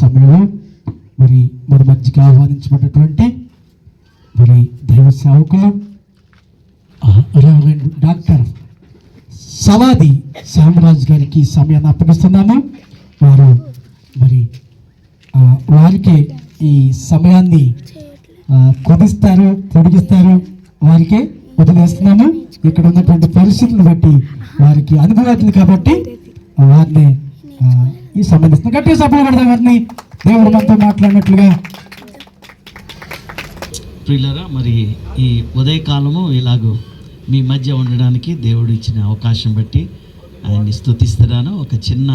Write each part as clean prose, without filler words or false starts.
సమయంలో మరి మన మధ్యకి ఆహ్వానించబడినటువంటి మరి దైవ సేవకులు డాక్టర్ సవాది శ్యామరాజు గారికి సమయాన్ని అప్పగిస్తున్నాము. వారు మరి వారికి ఈ సమయాన్ని కుదిస్తారు, పొడిగిస్తారు, వారికి వదిలేస్తున్నాము. ఇక్కడ ఉన్నటువంటి పరిస్థితులను బట్టి వారికి అనుభవాలు కాబట్టి వారిని ఈ సమయం ఇస్తున్నాం. గట్టిగా సభలు పెడతాం వారిని, దేవుడు మనతో మాట్లాడినట్లుగా. ప్రియులారా, మరి ఈ ఉదయకాలము ఇలాగూ మీ మధ్య ఉండడానికి దేవుడు ఇచ్చిన అవకాశం బట్టి ఆయన్ని స్తుతిస్తున్నాను. ఒక చిన్న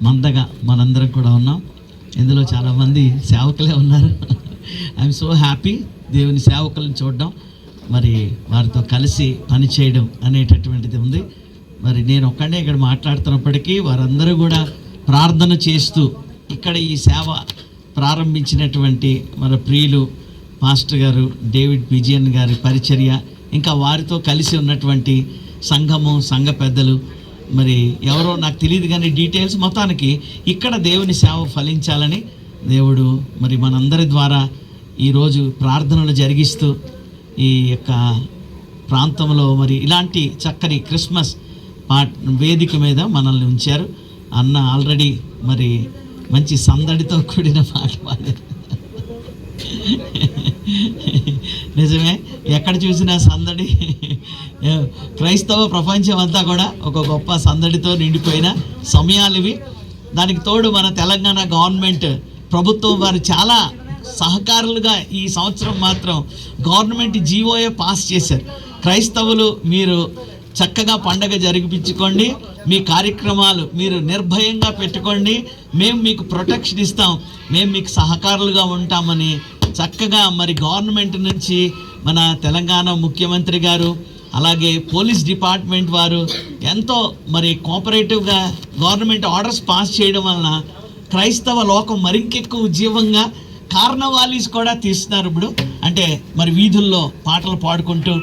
మందగా మనందరం కూడా ఉన్నాం. ఇందులో చాలామంది సేవకులే ఉన్నారు. ఐఎమ్ సో హ్యాపీ దేవుని సేవకులను చూడడం, మరి వారితో కలిసి పని చేయడం అనేటటువంటిది ఉంది. మరి నేను ఒక్కడే ఇక్కడ మాట్లాడుతున్నప్పటికీ వారందరూ కూడా ప్రార్థన చేస్తూ ఇక్కడ ఈ సేవ ప్రారంభించినటువంటి మన ప్రియులు మాస్టర్ గారు డేవిడ్ విజయన్ గారి పరిచర్య, ఇంకా వారితో కలిసి ఉన్నటువంటి సంఘము, సంఘ పెద్దలు, మరి ఎవరో నాకు తెలియదు కానీ డీటెయిల్స్, మొత్తానికి ఇక్కడ దేవుని సేవ ఫలించాలని దేవుడు మరి మనందరి ద్వారా ఈరోజు ప్రార్థనలు జరిగిస్తూ ఈ యొక్క ప్రాంతంలో మరి ఇలాంటి చక్కని క్రిస్మస్ వేదిక మీద మనల్ని ఉంచారు. అన్న ఆల్రెడీ మరి మంచి సందడితో కూడిన పాట పాడారు. నిజమే, ఎక్కడ చూసినా సందడి. క్రైస్తవ ప్రపంచం అంతా కూడా ఒక గొప్ప సందడితో నిండిపోయిన సమయాలు ఇవి. దానికి తోడు మన తెలంగాణ గవర్నమెంట్ ప్రభుత్వం వారు చాలా సహకారులుగా ఈ సంవత్సరం మాత్రం గవర్నమెంట్ జీవోఏ పాస్ చేశారు. క్రైస్తవులు మీరు చక్కగా పండగ జరిపించుకోండి, మీ కార్యక్రమాలు మీరు నిర్భయంగా పెట్టుకోండి, మేము మీకు ప్రొటెక్షన్ ఇస్తాం, మేము మీకు సహకారులుగా ఉంటామని చక్కగా మరి గవర్నమెంట్ నుంచి మన తెలంగాణ ముఖ్యమంత్రి గారు, అలాగే పోలీస్ డిపార్ట్మెంట్ వారు ఎంతో మరి కోఆపరేటివ్గా గవర్నమెంట్ ఆర్డర్స్ పాస్ చేయడం వలన క్రైస్తవ లోకం మరింకెక్కువ ఉజ్జీవంగా కార్నవాలీస్ కూడా తీస్తున్నారు. ఇప్పుడు అంటే మరి వీధుల్లో పాటలు పాడుకుంటూ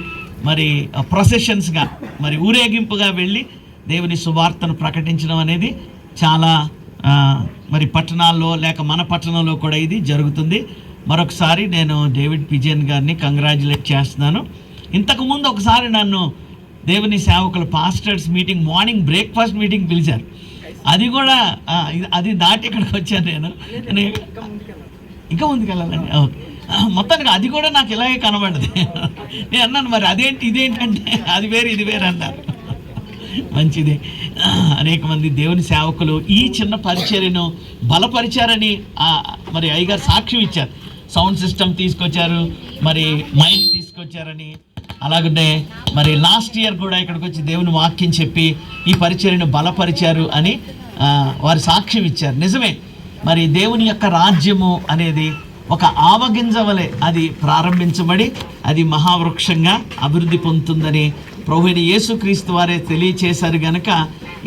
మరి ప్రొసెషన్స్గా మరి ఊరేగింపుగా వెళ్ళి దేవుని సువార్తను ప్రకటించడం అనేది చాలా మరి పట్టణాల్లో లేక మన పట్టణంలో కూడా ఇది జరుగుతుంది. మరొకసారి నేను డేవిడ్ విజయన్ గారిని కంగ్రాచులేట్ చేస్తున్నాను. ఇంతకుముందు ఒకసారి నన్ను దేవుని సేవకుల pastors meeting, morning breakfast meeting పిలిచారు. అది కూడా అది దాటి ఇక్కడికి వచ్చాను నేను. ఇంకా ముందుకెళ్ళాలండి. ఓకే, మొత్తానికి అది కూడా నాకు ఇలాగే కనబడింది. నేను అన్నాను మరి అదేంటి ఇదేంటంటే అది వేరు ఇది వేరు అన్నారు. మంచిది. అనేక మంది దేవుని సేవకులు ఈ చిన్న పరిచర్యను బలపరిచారని మరి అయ్యగారు సాక్ష్యం ఇచ్చారు. సౌండ్ సిస్టమ్ తీసుకొచ్చారు, మరి మైక్ తీసుకొచ్చారని. అలాగే మరి లాస్ట్ ఇయర్ కూడా ఇక్కడికి వచ్చి దేవుని వాక్యం చెప్పి ఈ పరిచర్యను బలపరిచారు అని వారు సాక్ష్యం ఇచ్చారు. నిజమే, మరి దేవుని యొక్క రాజ్యము అనేది ఒక ఆవగింజ వలె అది ప్రారంభించబడి అది మహావృక్షంగా అభివృద్ధి పొందుతుందని ప్రభువైన యేసుక్రీస్తు వారే తెలియచేశారు. గనక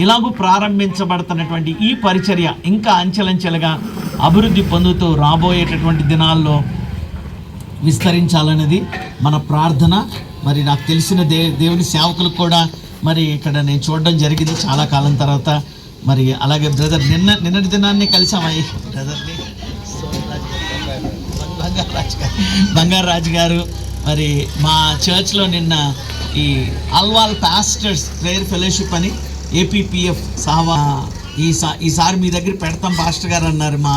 ఇలాగూ ప్రారంభించబడుతున్నటువంటి ఈ పరిచర్య ఇంకా అంచెలంచెలుగా అభివృద్ధి పొందుతూ రాబోయేటటువంటి దినాల్లో విస్తరించాలన్నది మన ప్రార్థన. మరి నాకు తెలిసిన దేవుని సేవకులకు కూడా మరి ఇక్కడ నేను చూడడం జరిగింది చాలా కాలం తర్వాత. మరి అలాగే బ్రదర్ నిన్నటి దినాన్ని కలిసామయ్యి బ్రదర్ని బంగారాజు గారు మరి మా చర్చ్లో నిన్న ఈ అల్వాల్ పాస్టర్స్ ప్రేయర్ ఫెలోషిప్ అని ఏపీపీఎఫ్ ఈసారి మీ దగ్గర పెడతాం పాస్టర్ గారు అన్నారు మా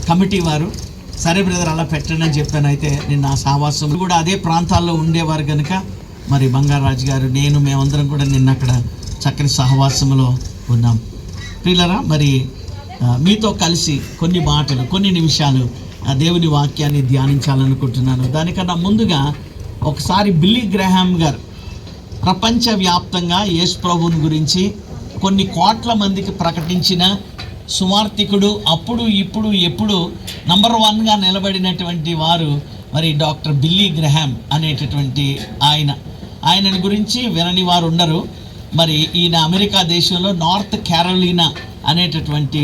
కమిటీ వారు. సరే బ్రదర్ అలా పెట్టండి అని చెప్పాను. అయితే నిన్న ఆ సహవాసం కూడా అదే ప్రాంతాల్లో ఉండేవారు కనుక మరి బంగారాజు గారు మేమందరం కూడా నిన్న అక్కడ చక్కని సహవాసంలో ఉన్నాం. ప్రియులరా, మరి మీతో కలిసి కొన్ని మాటలు, కొన్ని నిమిషాలు దేవుని వాక్యాన్ని ధ్యానించాలనుకుంటున్నాను. దానికన్నా ముందుగా ఒకసారి బిల్లీ గ్రహామ్ గారు ప్రపంచవ్యాప్తంగా యేసు ప్రభువుని గురించి కొన్ని కోట్ల మందికి ప్రకటించిన సువార్తికుడు, అప్పుడు ఇప్పుడు ఎప్పుడు నంబర్ 1గా నిలబడినటువంటి వారు మరి డాక్టర్ బిల్లీ గ్రహామ్ అనేటటువంటి ఆయనని గురించి వినని వారు ఉండరు. మరి ఈయన అమెరికా దేశంలో నార్త్ క్యారోలినా అనేటటువంటి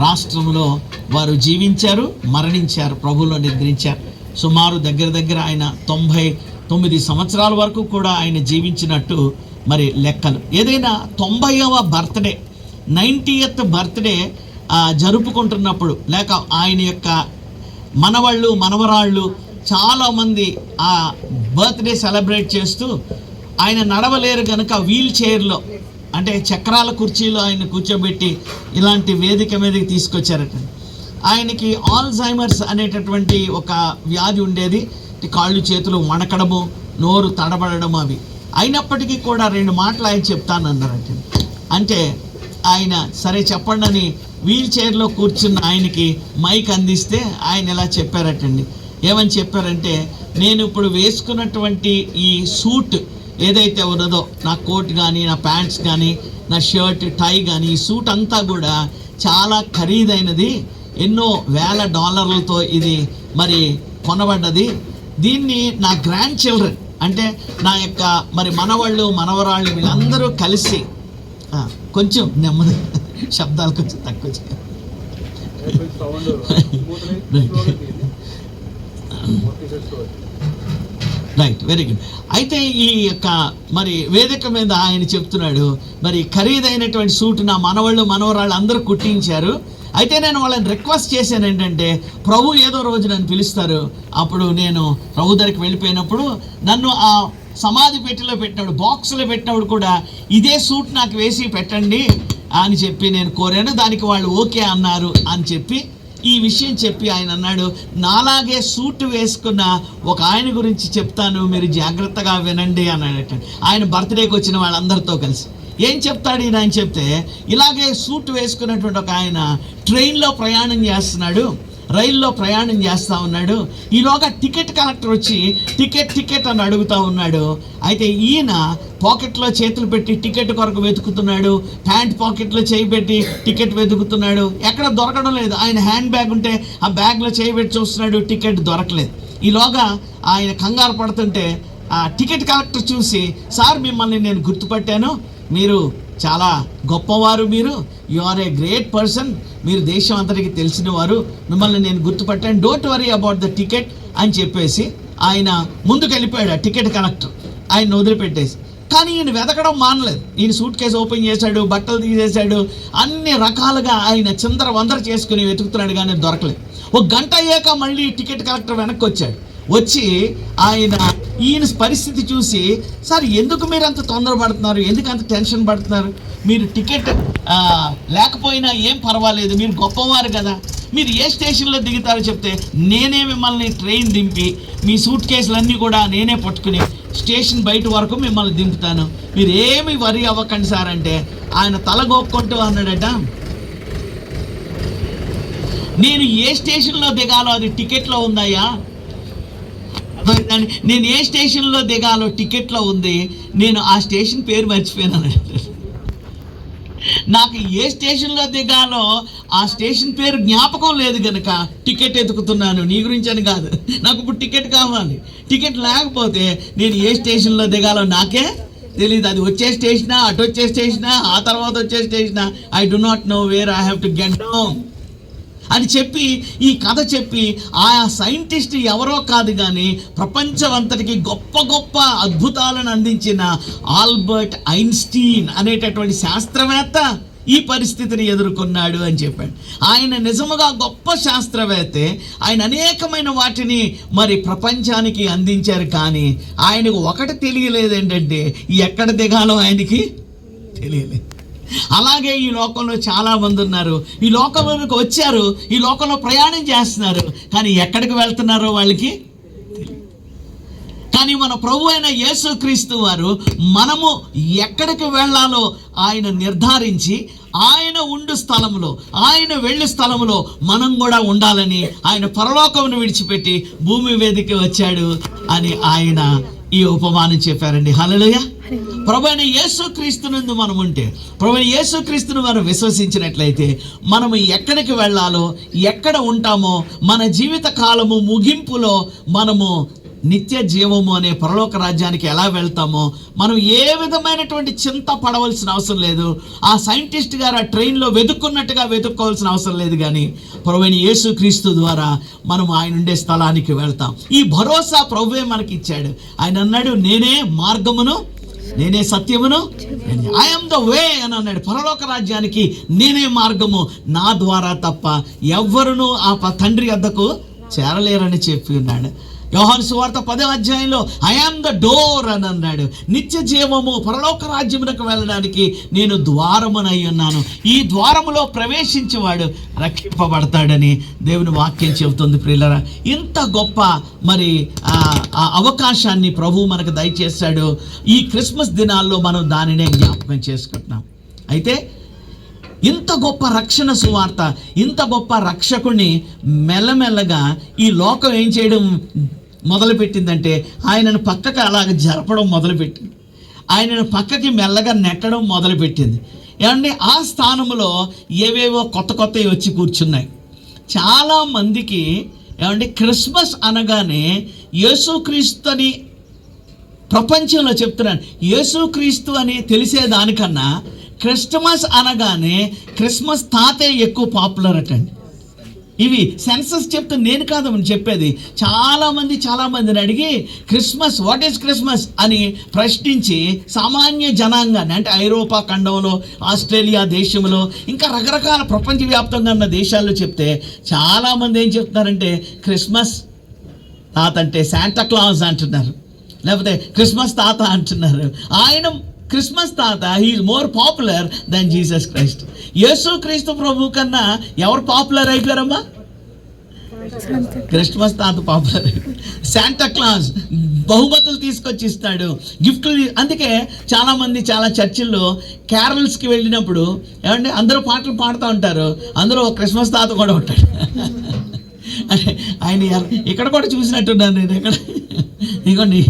రాష్ట్రంలో వారు జీవించారు, మరణించారు, ప్రభువులో నిద్రించారు. సుమారు దగ్గర ఆయన 99 సంవత్సరాల వరకు కూడా ఆయన జీవించినట్టు మరి లెక్కలు. ఏదైనా 90వ బర్త్డే 90th బర్త్డే జరుపుకుంటున్నప్పుడు, లేక ఆయన యొక్క మనవాళ్ళు మనవరాళ్ళు చాలామంది ఆ బర్త్డే సెలబ్రేట్ చేస్తూ ఆయన నడవలేరు కనుక వీల్ చైర్లో, అంటే చక్రాల కుర్చీలో ఆయన కూర్చోబెట్టి ఇలాంటి వేదిక మీదకి తీసుకొచ్చారట. ఆయనకి ఆల్జైమర్స్ అనేటటువంటి ఒక వ్యాధి ఉండేది. కాళ్ళు చేతులు వణకడము, నోరు తడబడడం అవి. అయినప్పటికీ కూడా 2 మాటలు ఆయన చెప్తానన్నారట. అంటే ఆయన సరే చెప్పండి అని వీల్ చైర్లో కూర్చున్న ఆయనకి మైక్ అందిస్తే ఆయన ఇలా చెప్పారటండి. ఏమని చెప్పారంటే, నేను ఇప్పుడు వేసుకున్నటువంటి ఈ సూట్ ఏదైతే ఉన్నదో, నా కోట్ కానీ, నా ప్యాంట్స్ కానీ, నా షర్ట్, టై కానీ, ఈ సూట్ అంతా కూడా చాలా ఖరీదైనది. ఎన్నో వేల డాలర్లతో ఇది మరి కొనబడ్డది. దీన్ని నా గ్రాండ్ చిల్డ్రన్, అంటే నా యొక్క మరి మనవాళ్ళు మనవరాళ్ళు వీళ్ళందరూ కలిసి కొంచెం నెమ్మది, శబ్దాలు కొంచెం తక్కువ చేయాలి. Right, very good. అయితే ఈ యొక్క మరి వేదిక మీద ఆయన చెప్తున్నాడు, మరి ఖరీదైనటువంటి సూట్ నా మనవాళ్ళు మనవరాళ్ళు అందరూ కుట్టించారు. అయితే నేను వాళ్ళని రిక్వెస్ట్ చేశాను ఏంటంటే, ప్రభు ఏదో రోజు నన్ను పిలుస్తారు, అప్పుడు నేను ప్రభు దగ్గరికి వెళ్ళిపోయినప్పుడు నన్ను ఆ సమాధి పెట్టెలో పెట్టినప్పుడు, బాక్స్లో పెట్టినప్పుడు కూడా ఇదే సూట్ నాకు వేసి పెట్టండి అని చెప్పి నేను కోరాను. దానికి వాళ్ళు ఓకే అన్నారు అని చెప్పి ఈ విషయం చెప్పి ఆయన అన్నాడు, నాలాగే సూట్ వేసుకున్న ఒక ఆయన గురించి చెప్తాను, మీరు జాగ్రత్తగా వినండి అన్నాడట. ఆయన బర్త్డేకి వచ్చిన వాళ్ళందరితో కలిసి ఏం చెప్తాడు ఈయన అని చెప్తే, ఇలాగే సూట్ వేసుకున్నటువంటి ఒక ఆయన ట్రైన్లో ప్రయాణం చేస్తున్నాడు, రైల్లో ప్రయాణం చేస్తూ ఉన్నాడు. ఈలోగా టికెట్ కలెక్టర్ వచ్చి టికెట్ అని అడుగుతూ ఉన్నాడు. అయితే ఈయన పాకెట్లో చేతులు పెట్టి టికెట్ కొరకు వెతుకుతున్నాడు, ప్యాంట్ పాకెట్లో చేయి పెట్టి టికెట్ వెతుకుతున్నాడు, ఎక్కడ దొరకడం లేదు. ఆయన హ్యాండ్ బ్యాగ్ ఉంటే ఆ బ్యాగ్లో చేయి పెట్టి చూస్తున్నాడు, టికెట్ దొరకలేదు. ఈలోగా ఆయన కంగారు పడుతుంటే ఆ టికెట్ కలెక్టర్ చూసి, సార్ మిమ్మల్ని నేను గుర్తుపట్టాను, మీరు చాలా గొప్పవారు, మీరు you are a great person, మీరు దేశం అంతటికి తెలిసిన వారు, మిమ్మల్ని నేను గుర్తుపట్టాను, don't worry about the ticket అని చెప్పేసి ఆయన ముందుకు వెళ్ళిపోయాడు. ఆ టికెట్ కలెక్టర్ ఆయన వదిలిపెట్టేసి. కానీ ఈయన వెతకడం మానలేదు. ఈయన సూట్ కేసు ఓపెన్ చేశాడు, బట్టలు తీసేశాడు, అన్ని రకాలుగా ఆయన చిందర వందర చేసుకుని వెతుకుతున్నాడు, కానీ దొరకలేదు. ఒక గంట అయ్యాక మళ్ళీ టికెట్ కలెక్టర్ వెనక్కి వచ్చాడు. వచ్చి ఈయన పరిస్థితి చూసి, సార్ ఎందుకు మీరు అంత తొందరపడుతున్నారు, ఎందుకు అంత టెన్షన్ పడుతున్నారు, మీరు టికెట్ లేకపోయినా ఏం పర్వాలేదు, మీరు గొప్పవారు కదా, మీరు ఏ స్టేషన్లో దిగుతారో చెప్తే నేనే మిమ్మల్ని ట్రైన్ దింపి మీ సూట్ కేసులన్నీ కూడా నేనే పట్టుకుని స్టేషన్ బయట వరకు మిమ్మల్ని దింపుతాను, మీరు ఏమి వరి అవ్వకండి సార్ అంటే ఆయన తలగొక్కుంటూ అన్నాడట, నేను ఏ స్టేషన్లో దిగాలో అది టికెట్లో ఉందయ్యా, నేను ఏ స్టేషన్లో దిగాలో టికెట్లో ఉంది, నేను ఆ స్టేషన్ పేరు మర్చిపోయాను. నాకు ఏ స్టేషన్లో దిగాలో ఆ స్టేషన్ పేరు జ్ఞాపకం లేదు కనుక టికెట్ ఎతుకుతున్నాను, నీ గురించి అని కాదు, నాకు ఇప్పుడు టికెట్ కావాలి, టికెట్ లేకపోతే నేను ఏ స్టేషన్లో దిగాలో నాకే తెలియదు, అది వచ్చే స్టేషనా, అటు వచ్చే స్టేషనా, ఆ తర్వాత వచ్చే స్టేషనా, I do not know where I have to get down అని చెప్పి ఈ కథ చెప్పి, ఆ సైంటిస్ట్ ఎవరో కాదు కానీ ప్రపంచం అంతటికి గొప్ప గొప్ప అద్భుతాలను అందించిన ఆల్బర్ట్ ఐన్స్టీన్ అనేటటువంటి శాస్త్రవేత్త ఈ పరిస్థితిని ఎదుర్కొన్నాడు అని చెప్పాడు. ఆయన నిజముగా గొప్ప శాస్త్రవేత్తే, ఆయన అనేకమైన వాటిని మరి ప్రపంచానికి అందించారు. కానీ ఆయనకు ఒకటి తెలియలేదు, ఏంటంటే ఎక్కడ దిగాలో ఆయనకి తెలియలేదు. అలాగే ఈ లోకంలో చాలామంది ఉన్నారు, ఈ లోకంలోకి వచ్చారు, ఈ లోకంలో ప్రయాణం చేస్తున్నారు, కానీ ఎక్కడికి వెళ్తున్నారో వాళ్ళకి తెలియదు. కానీ మన ప్రభు అయిన యేసుక్రీస్తు వారు మనము ఎక్కడికి వెళ్ళాలో ఆయన నిర్ధారించి, ఆయన ఉండు స్థలంలో, ఆయన వెళ్ళు స్థలంలో మనం కూడా ఉండాలని ఆయన పరలోకమును విడిచిపెట్టి భూమి వేదిక వచ్చాడు అని ఆయన ఈ ఉపమానం చెప్పారండి. హల్లెలూయా. ప్రభువైన యేసుక్రీస్తునందు మనం ఉంటే, ప్రభువైన యేసుక్రీస్తును మనం విశ్వసించినట్లయితే, మనము ఎక్కడికి వెళ్ళాలో, ఎక్కడ ఉంటామో, మన జీవిత కాలము ముగింపులో మనము నిత్య జీవము అనే పరలోక రాజ్యానికి ఎలా వెళ్తామో మనం ఏ విధమైనటువంటి చింత పడవలసిన అవసరం లేదు. ఆ సైంటిస్ట్ గారు ఆ ట్రైన్లో వెతుక్కున్నట్టుగా వెతుక్కోవాల్సిన అవసరం లేదు. కానీ ప్రభువైన యేసుక్రీస్తు ద్వారా మనం ఆయన ఉండే స్థలానికి వెళ్తాం. ఈ భరోసా ప్రభువే మనకి ఇచ్చాడు. ఆయన అన్నాడు, నేనే మార్గమును నేనే సత్యమును, ఐఎమ్ ద వే అని అన్నాడు. పరలోక రాజ్యానికి నేనే మార్గము, నా ద్వారా తప్ప ఎవ్వరును ఆ తండ్రి వద్దకు చేరలేరని చెప్పి ఉన్నాడు. యోహాను సువార్త 10వ అధ్యాయంలో ఐ యామ్ ద డోర్ అని అన్నాడు. నిత్య జీవము, పరలోక రాజ్యమునకు వెళ్ళడానికి నేను ద్వారమునై ఉన్నాను. ఈ ద్వారములో ప్రవేశించేవాడు రక్షింపబడతాడని దేవుని వాక్యం చెబుతుంది. ప్రియులారా, ఇంత గొప్ప మరి ఆ అవకాశాన్ని ప్రభువు మనకు దయచేశాడు. ఈ క్రిస్మస్ దినాల్లో మనం దానినే జ్ఞాపకం చేసుకుంటున్నాం. అయితే ఇంత గొప్ప రక్షణ సువార్త, ఇంత గొప్ప రక్షకుడిని మెల్లమెల్లగా ఈ లోకం ఏం చేయడం మొదలుపెట్టిందంటే, ఆయనను పక్కకి అలాగ జరపడం మొదలుపెట్టింది. ఆయనను పక్కకి మెల్లగా నెట్టడం మొదలుపెట్టింది. ఏమండి, ఆ స్థానంలో ఏవేవో కొత్త కొత్తవి వచ్చి కూర్చున్నాయి. చాలామందికి ఏమండి క్రిస్మస్ అనగానే యేసుక్రీస్తు అని ప్రపంచంలో చెప్తున్నాను, యేసుక్రీస్తు అని తెలిసేదానికన్నా క్రిస్మస్ అనగానే క్రిస్మస్ తాతే ఎక్కువ పాపులర్ అటండి. ఇవి సెన్సస్ చెప్తే నేను కాదని చెప్పేది. చాలామందిని అడిగి క్రిస్మస్, వాట్ ఈస్ క్రిస్మస్ అని ప్రశ్నించి సామాన్య జనాంగాన్ని, అంటే ఐరోపా ఖండంలో, ఆస్ట్రేలియా దేశంలో, ఇంకా రకరకాల ప్రపంచవ్యాప్తంగా ఉన్న దేశాల్లో చెప్తే చాలామంది ఏం చెప్తున్నారంటే క్రిస్మస్ తాత అంటే శాంటా క్లాజ్ అంటున్నారు, లేకపోతే క్రిస్మస్ తాత అంటున్నారు. ఆయన క్రిస్మస్ తాత, he's more popular than Jesus Christ. యేసు క్రీస్తు ప్రభు కన్నా ఎవరు పాపులర్ అయిపోయారమ్మా? క్రిస్మస్ తాత పాపులర్. శాంటా క్లాస్ బహుమతులు తీసుకొచ్చి ఇస్తాడు, గిఫ్ట్లు. అందుకే చాలామంది చాలా చర్చిల్లో క్యారల్స్కి వెళ్ళినప్పుడు ఏమంటే అందరూ పాటలు పాడుతూ ఉంటారు, అందులో క్రిస్మస్ తాత కూడా ఉంటాడు. ఆయన ఇక్కడ కూడా చూసినట్టున్నాను నేను. ఇదిగోండి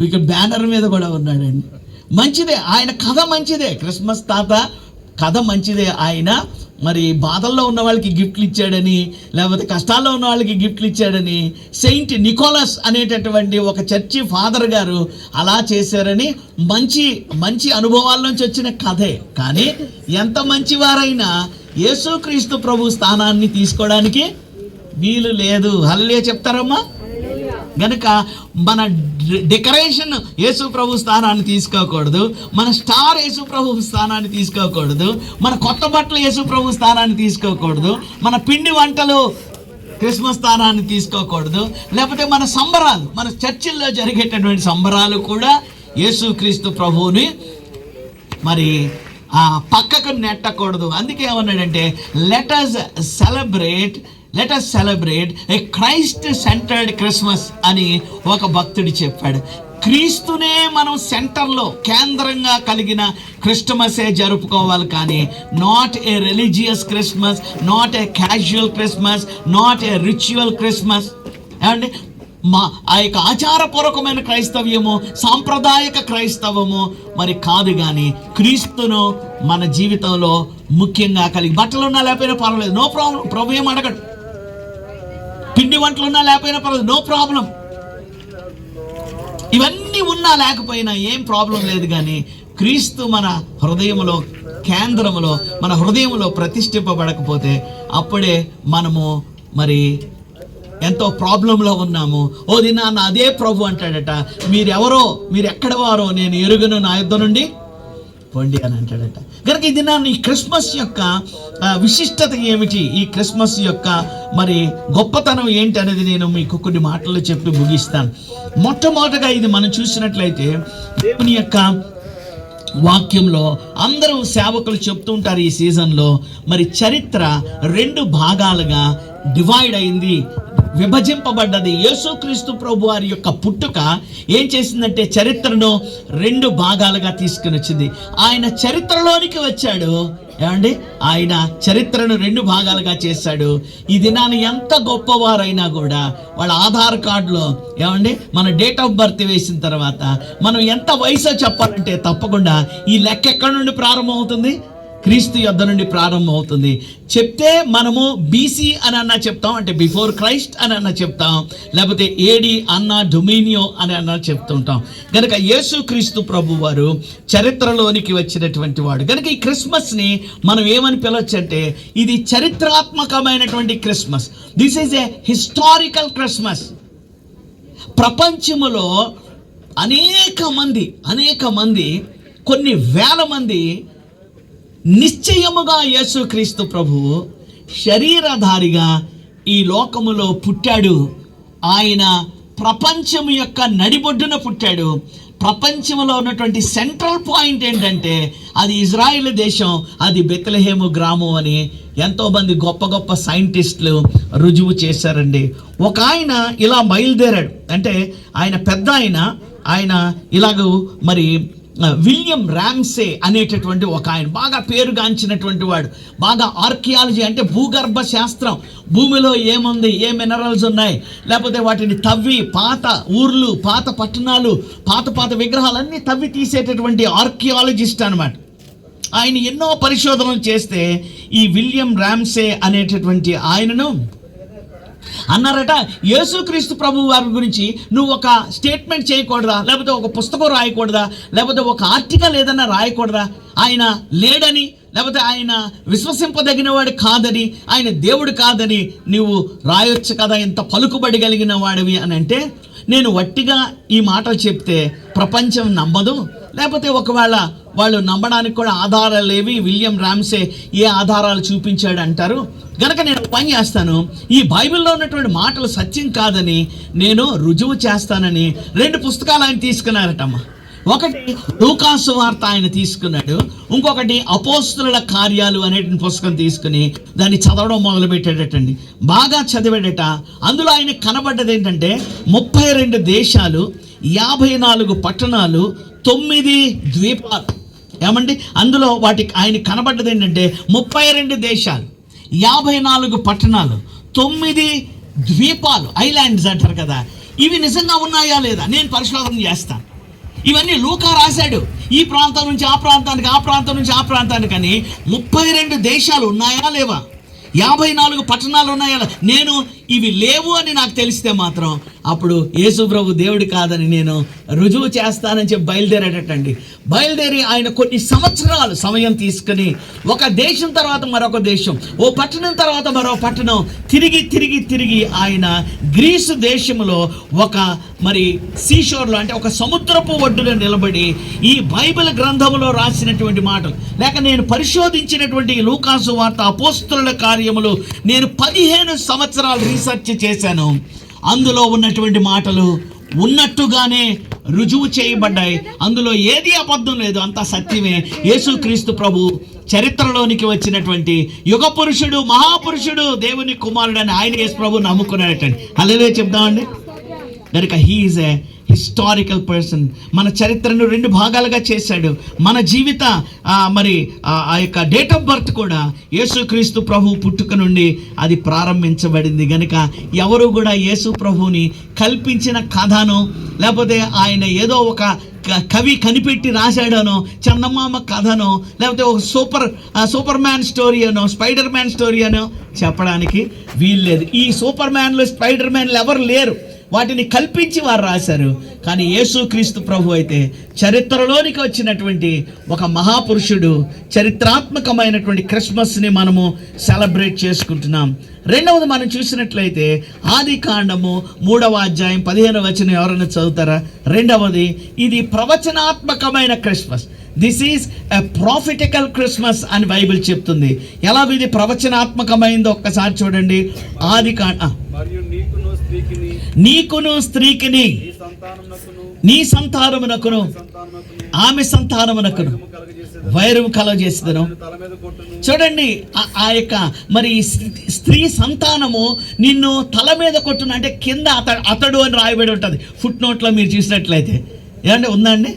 ఇక్కడ బ్యానర్ మీద కూడా ఉన్నాడండి. మంచిదే, ఆయన కథ మంచిదే. క్రిస్మస్ తాత కథ మంచిదే. ఆయన మరి బాధల్లో ఉన్న వాళ్ళకి గిఫ్ట్లు ఇచ్చాడని, లేకపోతే కష్టాల్లో ఉన్న వాళ్ళకి గిఫ్ట్లు ఇచ్చాడని సెయింట్ నికోలస్ అనేటటువంటి ఒక చర్చి ఫాదర్ గారు అలా చేశారని మంచి మంచి అనుభవాల నుంచి వచ్చిన కథే. కానీ ఎంత మంచివారైనా యేసుక్రీస్తు ప్రభు స్థానాన్ని తీసుకోవడానికి వీలు లేదు. హల్లెలూయా చెప్తారమ్మా? గనుక మన డెకరేషన్ యేసు ప్రభు స్థానాన్ని తీసుకోకూడదు, మన స్టార్ యేసు ప్రభు స్థానాన్ని తీసుకోకూడదు, మన కొత్త బట్టలు యేసు ప్రభు స్థానాన్ని తీసుకోకూడదు, మన పిండి వంటలు క్రిస్మస్ స్థానాన్ని తీసుకోకూడదు, లేకపోతే మన సంబరాలు, మన చర్చిల్లో జరిగేటటువంటి సంబరాలు కూడా యేసుక్రీస్తు ప్రభువుని మరి పక్కకు నెట్టకూడదు. అందుకే ఏమన్నాడంటే లెట్ us సెలబ్రేట్ ఏ క్రైస్ట్ సెంటర్డ్ క్రిస్మస్ అని ఒక భక్తుడు చెప్పాడు. క్రీస్తునే మనం సెంటర్లో, కేంద్రంగా కలిగిన క్రిస్టమసే జరుపుకోవాలి. కానీ not a religious Christmas, not a casual Christmas, not a ritual Christmas. ఏమండి, ఆ యొక్క ఆచారపూర్వకమైన క్రైస్తవ్యము, సాంప్రదాయక క్రైస్తవము మరి కాదు. కానీ క్రీస్తును మన జీవితంలో ముఖ్యంగా కలిగి, బట్టలు ఉన్నా లేకపోయినా పర్వాలేదు, నో ప్రాబ్లం, ప్రభు ఏం అడగడు. పిండి వంటలు ఉన్నా లేకపోయినా పర్వాలేదు, నో ప్రాబ్లం. ఇవన్నీ ఉన్నా లేకపోయినా ఏం ప్రాబ్లం లేదు. కానీ క్రీస్తు మన హృదయంలో, కేంద్రంలో, మన హృదయంలో ప్రతిష్ఠింపబడకపోతే అప్పుడే మనము మరి ఎంతో ప్రాబ్లంలో ఉన్నాము. ఓ దినాన్న అదే ప్రభు అంటాడట, మీరెవరో, మీరు ఎక్కడ వారో నేను ఎరుగను, నా యుద్ధ నుండి పొండి అని అంటాడట. కనుక ఈ దినాన్ని ఈ క్రిస్మస్ యొక్క విశిష్టత ఏమిటి, ఈ క్రిస్మస్ యొక్క మరి గొప్పతనం ఏంటి అనేది నేను మీకు కొన్ని మాటలు చెప్పి ముగిస్తాను. మొట్టమొదటిగా ఇది మనం చూసినట్లయితే దేవుని యొక్క వాక్యంలో అందరూ సేవకులు చెప్తూ ఉంటారు ఈ సీజన్లో, మరి చరిత్ర 2 భాగాలుగా డివైడ్ అయింది, విభజింపబడ్డది. యేసుక్రీస్తు ప్రభు వారి యొక్క పుట్టుక ఏం చేసిందంటే చరిత్రను 2 భాగాలుగా తీసుకుని వచ్చింది. ఆయన చరిత్రలోనికి వచ్చాడు. ఏమండి, ఆయన చరిత్రను 2 భాగాలుగా చేశాడు. ఈ దినాన్ని ఎంత గొప్పవారైనా కూడా వాళ్ళ ఆధార్ కార్డులో ఏమండి మన డేట్ ఆఫ్ బర్త్ వేసిన తర్వాత మనం ఎంత వయసో చెప్పాలంటే తప్పకుండా ఈ లెక్క ఎక్కడి నుండి ప్రారంభం అవుతుంది? క్రీస్తు యుద్ధ నుండి ప్రారంభం అవుతుంది. చెప్తే మనము బీసీ అని అన్నా చెప్తాం, అంటే బిఫోర్ క్రైస్ట్ అని అన్నా చెప్తాం, లేకపోతే ఏడి అన్నా డొమినియో అని అన్నా చెప్తుంటాం. కనుక యేసుక్రీస్తు ప్రభు వారు చరిత్రలోనికి వచ్చినటువంటి వాడు. కనుక ఈ క్రిస్మస్ని మనం ఏమని పిలవచ్చు అంటే ఇది చరిత్రాత్మకమైనటువంటి Christmas. This is a historical Christmas. ప్రపంచములో అనేక మంది కొన్ని వేల మంది నిశ్చయముగా యేసుక్రీస్తు ప్రభువు శరీరధారిగా ఈ లోకములో పుట్టాడు. ఆయన ప్రపంచం యొక్క నడిబొడ్డున పుట్టాడు. ప్రపంచంలో ఉన్నటువంటి సెంట్రల్ పాయింట్ ఏంటంటే అది ఇజ్రాయెల్ దేశం, అది బెత్లెహేము గ్రామం అని ఎంతోమంది గొప్ప గొప్ప సైంటిస్టులు రుజువు చేశారండి. ఒక ఆయన ఇలా బయలుదేరాడు, అంటే ఆయన పెద్ద ఆయన ఇలాగూ మరి విలియం ర్యామ్సే అనేటటువంటి ఒక ఆయన బాగా పేరుగాంచినటువంటి వాడు, బాగా ఆర్కియాలజీ అంటే భూగర్భ శాస్త్రం, భూమిలో ఏముంది, ఏ మినరల్స్ ఉన్నాయి, లేకపోతే వాటిని తవ్వి పాత ఊర్లు, పాత పట్టణాలు, పాత విగ్రహాలన్నీ తవ్వి తీసేటటువంటి ఆర్కియాలజిస్ట్ అన్నమాట. ఆయన ఎన్నో పరిశోధనలు చేస్తే ఈ విలియం ర్యామ్సే అనేటటువంటి ఆయనను అన్నారట, యేసుక్రీస్తు ప్రభు వారి గురించి నువ్వు ఒక స్టేట్మెంట్ చేయకూడదా, లేకపోతే ఒక పుస్తకం రాయకూడదా, లేకపోతే ఒక ఆర్టికల్ ఏదన్నా రాయకూడదా, ఆయన లేడని, లేకపోతే ఆయన విశ్వసింపదగిన వాడు కాదని, ఆయన దేవుడు కాదని నువ్వు రాయొచ్చు కదా, ఇంత పలుకుబడి కలిగిన వాడివి అని అంటే, నేను వట్టిగా ఈ మాటలు చెప్తే ప్రపంచం నమ్మదు, లేకపోతే ఒకవేళ వాళ్ళు నమ్మడానికి కూడా ఆధారాలు లేవి, విలియం ర్యామ్సే ఏ ఆధారాలు చూపించాడు అంటారు, గనక నేను పని చేస్తాను, ఈ బైబిల్లో ఉన్నటువంటి మాటలు సత్యం కాదని నేను రుజువు చేస్తానని 2 పుస్తకాలు ఆయన తీసుకున్నారటమ్మా. ఒకటి లూకాసు వార్త ఆయన తీసుకున్నాడు, ఇంకొకటి అపోస్తలుల కార్యాలు అనే పుస్తకం తీసుకుని దాన్ని చదవడం మొదలుపెట్టాడటండి. బాగా చదివాడట. అందులో ఆయన కనబడ్డది ఏంటంటే 32 దేశాలు, 54 పట్టణాలు, 9 ద్వీపాలు. ఏమండి, అందులో ఆయన కనబడ్డది ఏంటంటే 32 దేశాలు, 54 పట్టణాలు, 9 ద్వీపాలు, ఐలాండ్స్ అంటారు కదా. ఇవి నిజంగా ఉన్నాయా లేదా నేను పరిశోధన చేస్తాను. ఇవన్నీ లూకా రాశాడు. ఈ ప్రాంతం నుంచి ఆ ప్రాంతానికి, ఆ ప్రాంతం నుంచి ఆ ప్రాంతానికి అని 32 దేశాలు ఉన్నాయా లేవా, 54 పట్టణాలు ఉన్నాయా? నేను ఇవి లేవు అని నాకు తెలిస్తే మాత్రం అప్పుడు యేసు ప్రభు దేవుడు కాదని నేను రుజువు చేస్తానని చెప్పి బయలుదేరాడటండి. బయలుదేరి ఆయన కొన్ని సంవత్సరాలు సమయం తీసుకుని ఒక దేశం తర్వాత మరొక దేశం, ఓ పట్టణం తర్వాత మరో పట్టణం తిరిగి ఆయన గ్రీసు దేశంలో ఒక మరి సీషోర్లో, అంటే ఒక సముద్రపు ఒడ్డులో నిలబడి ఈ బైబిల్ గ్రంథములో రాసినటువంటి మాటలు, లేక నేను పరిశోధించినటువంటి లూకాసు వార్త, అపోస్తలుల కార్యములు నేను 15 సంవత్సరాలు రీసెర్చ్ చేశాను. అందులో ఉన్నటువంటి మాటలు ఉన్నట్టుగానే రుజువు చేయబడ్డాయి. అందులో ఏది అబద్ధం లేదు, అంతా సత్యమే. యేసుక్రీస్తు ప్రభు చరిత్రలోనికి వచ్చినటువంటి యుగ పురుషుడు, మహాపురుషుడు, దేవుని కుమారుడు అని ఆయన యేసు ప్రభు నమ్ముకున్నాడటండి. హల్లెలూయా చెప్దామండి. కనుక he is a historical person. మన చరిత్రను 2 భాగాలుగా చేశాడు. మన జీవిత మరి ఆ యొక్క డేట్ ఆఫ్ బర్త్ కూడా యేసుక్రీస్తు ప్రభు పుట్టుక నుండి అది ప్రారంభించబడింది. కనుక ఎవరు కూడా యేసు ప్రభువుని కల్పించిన కథను, లేకపోతే ఆయన ఏదో ఒక కవి కనిపెట్టి రాశాడనో, చందమామ కథనో, లేకపోతే ఒక సూపర్ మ్యాన్ స్టోరీ అనో, స్పైడర్ మ్యాన్ స్టోరీ అనో చెప్పడానికి వీల్లేదు. ఈ సూపర్ మ్యాన్లు, స్పైడర్ మ్యాన్లు ఎవరు లేరు, వాటిని కల్పించి వారు రాశారు. కానీ యేసుక్రీస్తు ప్రభు అయితే చరిత్రలోనికి వచ్చినటువంటి ఒక మహాపురుషుడు. చరిత్రాత్మకమైనటువంటి క్రిస్మస్ని మనము సెలబ్రేట్ చేసుకుంటున్నాం. రెండవది మనం చూసినట్లయితే ఆదికాండము 3వ అధ్యాయం 15వ వచనం ఎవరైనా చదువుతారా? రెండవది, ఇది ప్రవచనాత్మకమైన Christmas. This is a prophetical Christmas అని బైబిల్ చెప్తుంది. ఎలాగో ఇది ప్రవచనాత్మకమైందో ఒక్కసారి చూడండి. నీకును స్త్రీకిని, నీ సంతానమునకును ఆమె సంతానమునకును వైరము కలుగజేసేదను. చూడండి, ఆ యొక్క మరి స్త్రీ సంతానము నిన్ను తల మీద కొట్టును, అంటే కింద అతడు అని రాయబడి ఉంటుంది ఫుట్ నోట్లో మీరు చూసినట్లయితే. ఏమంటే ఉందండి.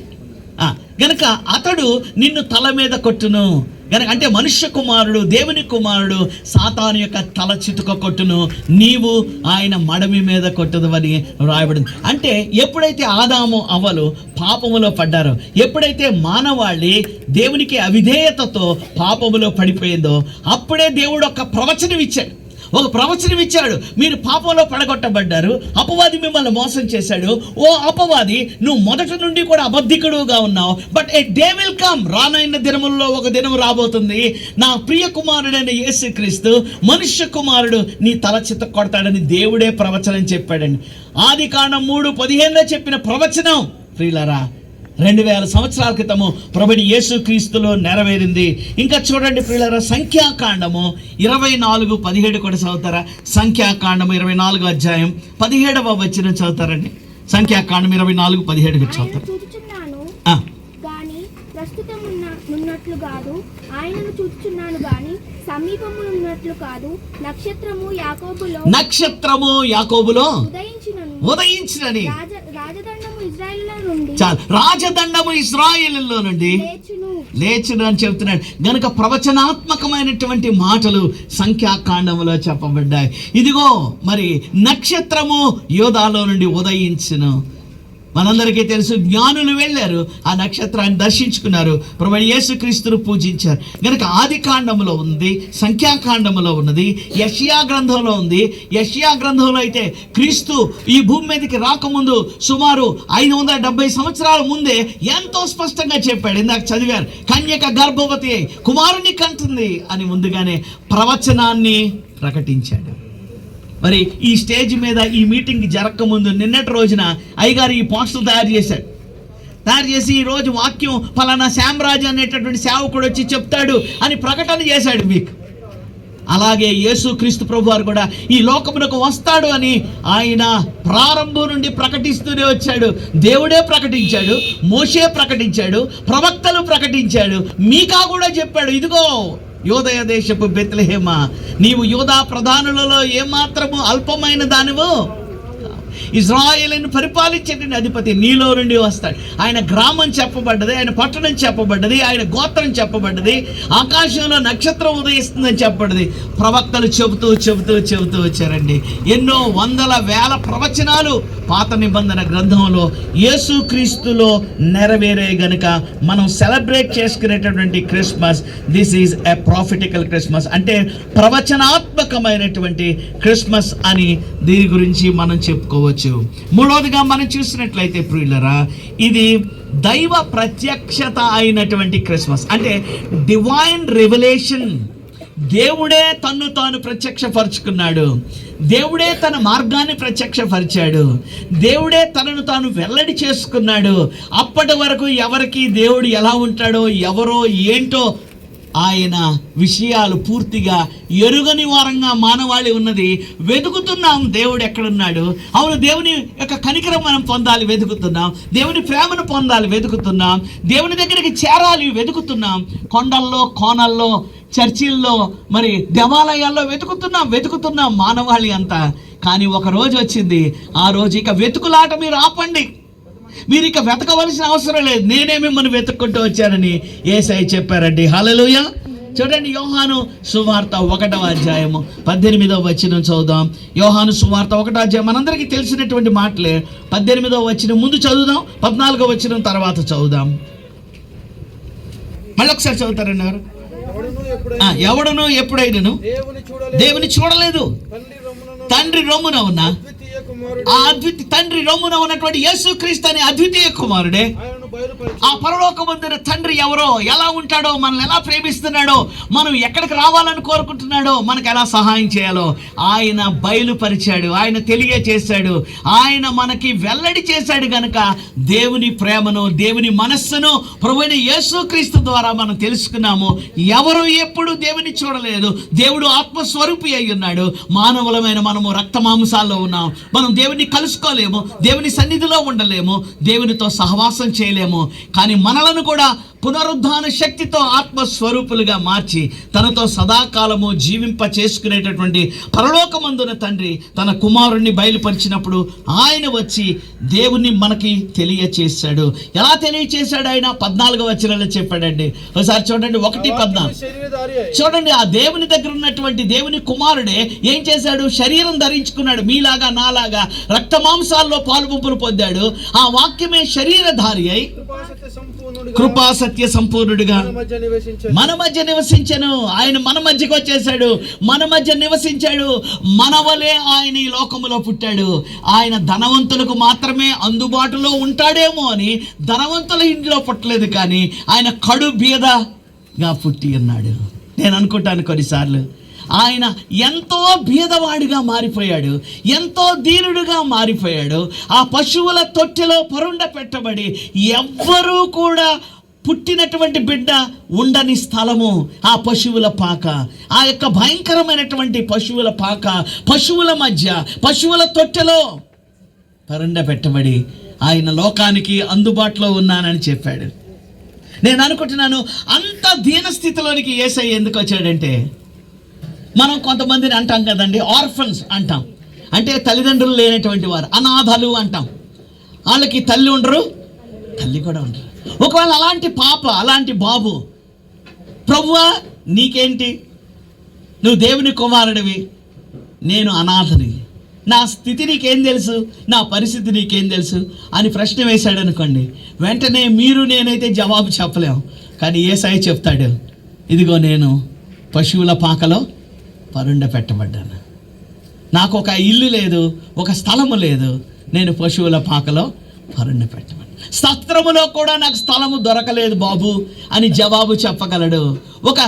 గనక అతడు నిన్ను తల మీద కొట్టును, గనక అంటే మనుష్య కుమారుడు, దేవుని కుమారుడు సాతాను యొక్క తల చితుక కొట్టును, నీవు ఆయన మడమి మీద కొట్టదు అని రాయబడింది. అంటే ఎప్పుడైతే ఆదాము అవ్వలు పాపములో పడ్డారో, ఎప్పుడైతే మానవాళి దేవునికి అవిధేయతతో పాపములో పడిపోయిందో, అప్పుడే దేవుడు ఒక ప్రవచనం ఇచ్చాడు. మీరు పాపంలో పడగొట్టబడ్డారు, అపవాది మిమ్మల్ని మోసం చేశాడు. ఓ అపవాది, నువ్వు మొదటి నుండి కూడా అబద్ధికుడుగా ఉన్నావు, but a day will come, రానైన దినముల్లో ఒక దినం రాబోతుంది, నా ప్రియ కుమారుడైన యేసుక్రీస్తు మనుష్య కుమారుడు నీ తల చిత్త కొడతాడని దేవుడే ప్రవచనం చెప్పాడండి. ఆదికాండం 3:15 చెప్పిన ప్రవచనం ప్రియులారా 2000 సంవత్సరాల క్రితము ప్రభుని యేసుక్రీస్తులో నెరవేరింది. ఇంకా చూడండి ప్రియులారా, సంఖ్యాకాండము 24:17 కూడా చదువుతారా? సంఖ్యాకాండము 24 అధ్యాయం 17వ వచనం చదువుతారండి. సంఖ్యాకాండం 24:17 చదువుతారు. ఉన్నట్లు కాదు, ఆయనను చూచుచున్నాను గాని సమీపమున్నట్లు కాదు. నక్షత్రము యాకోబులో ఉదయించినని రాజదండము ఇశ్రాయేలులో నుండి లేచును అని చెప్తున్నాడు. గనుక ప్రవచనాత్మకమైనటువంటి మాటలు సంఖ్యాకాండములో చెప్పబడ్డాయి. ఇదిగో మరి నక్షత్రము యోధాలో నుండి ఉదయించును. మనందరికీ తెలుసు, జ్ఞానులు వెళ్ళారు, ఆ నక్షత్రాన్ని దర్శించుకున్నారు, ప్రభువైన యేసుక్రీస్తును పూజించారు. కనుక ఆది కాండములో ఉంది, సంఖ్యాకాండములో ఉన్నది, యెషయా గ్రంథంలో ఉంది. యెషయా గ్రంథంలో అయితే క్రీస్తు ఈ భూమి మీదకి రాకముందు సుమారు 570 సంవత్సరాల ముందే ఎంతో స్పష్టంగా చెప్పాడు. ఇందాక చదివారు, కన్యక గర్భవతి కుమారుని కంటుంది అని ముందుగానే ప్రవచనాన్ని ప్రకటించాడు. మరి ఈ స్టేజ్ మీద ఈ మీటింగ్ జరగకముందు నిన్నటి రోజున అయ్యగారు ఈ పోస్టర్ తయారు చేసి ఈరోజు వాక్యం ఫలానా శ్యామరాజు అనేటటువంటి సేవకుడు వచ్చి చెప్తాడు అని ప్రకటన చేశాడు మీకు. అలాగే యేసుక్రీస్తు ప్రభు వారు కూడా ఈ లోకమునకు వస్తాడు అని ఆయన ప్రారంభం నుండి ప్రకటిస్తూనే వచ్చాడు. దేవుడే ప్రకటించాడు, మోషే ప్రకటించాడు, ప్రవక్తలు ప్రకటించాడు, మీకా కూడా చెప్పాడు, ఇదిగో యోదయ దేశపు బెత్లెహేమా, నీవు యోధా ప్రధానులలో ఏమాత్రము అల్పమైన దానివో, ఇజ్రాయేలును పరిపాలించేటువంటి అధిపతి నీలో నుండి వస్తాడు. ఆయన గ్రామం చెప్పబడ్డది, ఆయన పట్టణం చెప్పబడ్డది, ఆయన గోత్రం చెప్పబడ్డది, ఆకాశంలో నక్షత్రం ఉదయిస్తుందని చెప్పబడ్డది. ప్రవక్తలు చెబుతూ వచ్చారండి. ఎన్నో వందల వేల ప్రవచనాలు పాత నిబంధన గ్రంథంలో యేసుక్రీస్తులో నెరవేరే గనుక మనం సెలబ్రేట్ చేసుకునేటటువంటి Christmas, this is a prophetical Christmas, అంటే ప్రవచనాత్మకమైనటువంటి క్రిస్మస్ అని దీని గురించి మనం చెప్పుకోవచ్చు. మూడవదిగా మనం చూసినట్లయితే ప్రియులరా, ఇది దైవ ప్రత్యక్షత అయినటువంటి క్రిస్మస్, అంటే డివైన్ రెవల్యూషన్. దేవుడే తన్ను తాను ప్రత్యక్షపరుచుకున్నాడు, దేవుడే తన మార్గాన్ని ప్రత్యక్షపరిచాడు, దేవుడే తనను తాను వెల్లడి చేసుకున్నాడు. అప్పటి వరకు ఎవరికి దేవుడు ఎలా ఉంటాడో, ఎవరో ఏంటో ఆయన విషయాలు పూర్తిగా ఎరుగని వారంగా మానవాళి ఉన్నది. వెతుకుతున్నాం దేవుడు ఎక్కడున్నాడు. అవును, దేవుని యొక్క కనికరం మనం పొందాలి, వెతుకుతున్నాం. దేవుని ప్రేమను పొందాలి, వెతుకుతున్నాం. దేవుని దగ్గరికి చేరాలి, వెతుకుతున్నాం. కొండల్లో, కోనల్లో, చర్చిల్లో, మరి దేవాలయాల్లో వెతుకుతున్నాం మానవాళి అంతా. కానీ ఒక రోజు వచ్చింది, ఆ రోజు ఇక వెతుకులాట మీరు ఆపండి, మీరు ఇక వెతకవలసిన అవసరం లేదు, నేనే మిమ్మల్ని వెతుక్కుంటూ వచ్చానని యేసయ్య చెప్పారండి. హల్లెలూయా. చూడండి, యోహాను సువార్త 1వ అధ్యాయము 18వ వచనం చదువుదాం. యోహాను సువార్త 1వ అధ్యాయం మనందరికీ తెలిసినటువంటి మాటలే. 18వ వచనం ముందు చదువుదాం, 14వ వచనం తర్వాత చదువుదాం. మళ్ళీ ఒకసారి చదువుతారండి ఎవరు? ఎవడును ఎప్పుడైనాను దేవుని చూడలేదు, తండ్రి రొమ్మున ఉన్న ఆ తండ్రి రొమ్మున ఉన్నటువంటి యేసుక్రీస్తు అనే అద్వితీయ కుమారుడే ఆ పరలోకమందున తండ్రి ఎవరో, ఎలా ఉంటాడో, మనల్ని ఎలా ప్రేమిస్తున్నాడో, మనం ఎక్కడికి రావాలని కోరుకుంటున్నాడో, మనకు ఎలా సహాయం చేయాలో ఆయన బయలుపరిచాడు, ఆయన తెలియచేశాడు, ఆయన మనకి వెల్లడి చేశాడు. గనుక దేవుని ప్రేమను, దేవుని మనస్సును ప్రభువైన యేసుక్రీస్తు ద్వారా మనం తెలుసుకున్నాము. ఎవరు ఎప్పుడు దేవుని చూడలేదు, దేవుడు ఆత్మస్వరూపి అయి ఉన్నాడు. మానవులమైన మనము రక్త మాంసాల్లో ఉన్నాం, మనం దేవుని కలుసుకోలేము, దేవుని సన్నిధిలో ఉండలేము, దేవునితో సహవాసం చేయలేము. కానీ మనలను కూడా పునరుద్ధాన శక్తితో ఆత్మస్వరూపులుగా మార్చి తనతో సదాకాలము జీవింప చేసుకునేటటువంటి పరలోకమందున తండ్రి తన కుమారుణ్ణి బయలుపరిచినప్పుడు ఆయన వచ్చి దేవుణ్ణి మనకి తెలియచేశాడు. ఎలా తెలియచేశాడు? ఆయన 14వ వచనంలో చెప్పాడండి. ఒకసారి చూడండి, 1:14 చూడండి. ఆ దేవుని దగ్గర ఉన్నటువంటి దేవుని కుమారుడే ఏం చేశాడు? శరీరం ధరించుకున్నాడు, మీలాగా నాలాగా రక్త మాంసాల్లో పాలుపంపులు పొందాడు. ఆ వాక్యమే శరీరధారి అయి కృపా సత్య సంపూర్ణుడిగా మన మధ్య నివసించను. ఆయన మన మధ్యకు వచ్చేసాడు, మన మధ్య నివసించాడు. మనవలే ఆయన ఈ లోకములో పుట్టాడు. ఆయన ధనవంతులకు మాత్రమే అందుబాటులో ఉంటాడేమో అని ధనవంతుల ఇంట్లో పుట్టలేదు, కానీ ఆయన కడు బీదగా పుట్టి ఉన్నాడు. నేను అనుకుంటాను కొన్నిసార్లు ఆయన ఎంతో బీదవాడిగా మారిపోయాడు, ఎంతో దీనుడుగా మారిపోయాడు. ఆ పశువుల తొట్టెలో పరుండ పెట్టబడి ఎవ్వరూ కూడా పుట్టినటువంటి బిడ్డ ఉండని స్థలము ఆ పశువుల పాక. ఆ యొక్క భయంకరమైనటువంటి పశువుల పాక, పశువుల మధ్య, పశువుల తొట్టెలో పరుండ పెట్టబడి ఆయన లోకానికి అందుబాటులో ఉన్నానని చెప్పాడు. నేను అనుకుంటున్నాను, అంత దీనస్థితిలోనికి యేసయ్య ఎందుకు వచ్చాడంటే, మనం కొంతమందిని అంటాం కదండి, ఆర్ఫన్స్ అంటాం, అంటే తల్లిదండ్రులు లేనటువంటి వారు, అనాథలు అంటాం. వాళ్ళకి తల్లి ఉండరు, తల్లి కూడా ఉండరు. ఒకవేళ అలాంటి పాప, అలాంటి బాబు, ప్రభువా నీకేంటి, నువ్వు దేవుని కుమారుడివి, నేను అనాథని, నా స్థితి నీకేం తెలుసు, నా పరిస్థితి నీకేం తెలుసు అని ప్రశ్న వేశాడు అనుకోండి, వెంటనే మీరు నేనైతే జవాబు చెప్పలేము. కానీ యేసయ్య చెప్తాడు, ఇదిగో నేను పశువుల పాకలో పరుండ పెట్టబడ్డాను, నాకు ఒక ఇల్లు లేదు, ఒక స్థలము లేదు, నేను పశువుల పాకలో పరుండ పెట్టబడ్డాను, సత్రములో కూడా నాకు స్థలము దొరకలేదు బాబు అని జవాబు చెప్పగలడు. ఒక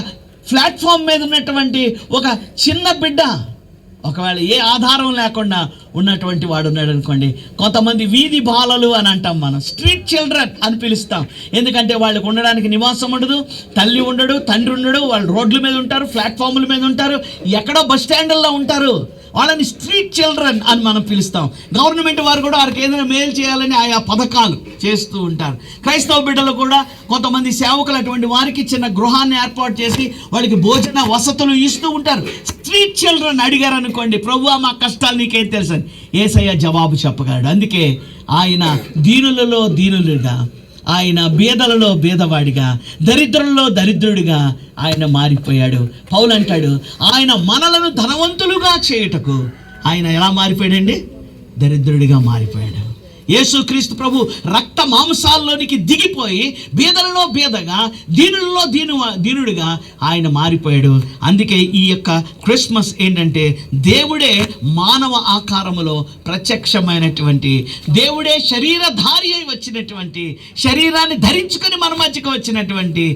ప్లాట్ఫామ్ మీద ఉన్నటువంటి ఒక చిన్న బిడ్డ, ఒకవేళ ఏ ఆధారం లేకుండా ఉన్నటువంటి వాడు ఉన్నాడు అనుకోండి, కొంతమంది వీధి బాలలు అని అంటాం, మనం స్ట్రీట్ చిల్డ్రన్ అని పిలుస్తాం. ఎందుకంటే వాళ్ళకు ఉండడానికి నివాసం ఉండదు, తల్లి ఉండడు, తండ్రి ఉండడు, వాళ్ళు రోడ్ల మీద ఉంటారు, ప్లాట్ఫామ్ల మీద ఉంటారు, ఎక్కడో బస్ స్టాండ్ల్లో ఉంటారు. వాళ్ళని స్ట్రీట్ చిల్డ్రన్ అని మనం పిలుస్తాం. గవర్నమెంట్ వారు కూడా వారికి ఏదైనా మేలు చేయాలని ఆయా పథకాలు చేస్తూ ఉంటారు. క్రైస్తవ బిడ్డలు కూడా కొంతమంది సేవకులు అటువంటి వారికి చిన్న గృహాన్ని ఏర్పాటు చేసి వాళ్ళకి భోజన వసతులు ఇస్తూ ఉంటారు. స్ట్రీట్ చిల్డ్రన్ అడిగారు అనుకోండి, ప్రభువా మా కష్టాలు నీకేం తెలుసు అని యేసయ్య జవాబు చెప్పగలడు. అందుకే ఆయన దీనులలో దీనులుగా, ఆయన బీదలలో బీదవాడిగా, దరిద్రులలో దరిద్రుడిగా ఆయన మారిపోయాడు. పౌలు అంటాడు, ఆయన మనలను ధనవంతులుగా చేయుటకు ఆయన ఎలా మారిపోయాడండి, దరిద్రుడిగా మారిపోయాడు. యేసుక్రీస్తు ప్రభు రక్త మాంసాల్లోనికి దిగిపోయి బీదలలో బీదగా, దీనులలో దీనుడిగా ఆయన మారిపోయాడు. అందుకే ఈ యొక్క క్రిస్మస్ ఏంటంటే, దేవుడే మానవ ఆకారములో ప్రత్యక్షమైనటువంటి, దేవుడే శరీరధారి అయి వచ్చినటువంటి, శరీరాన్ని ధరించుకొని మన మధ్యకు వచ్చినటువంటి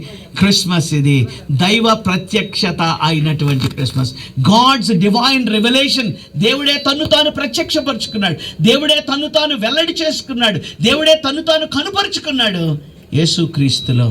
క్రిస్మస్. ఇది దైవ ప్రత్యక్షత అయినటువంటి క్రిస్మస్, గాడ్స్ డివైన్ రెవల్యూషన్. దేవుడే తన్ను తాను ప్రత్యక్షపరుచుకున్నాడు, దేవుడే తన్ను తాను వెల్లడి చేసుకున్నాడు, దేవుడే తన్ను తాను కనుపరుచుకున్నాడు యేసుక్రీస్తులో.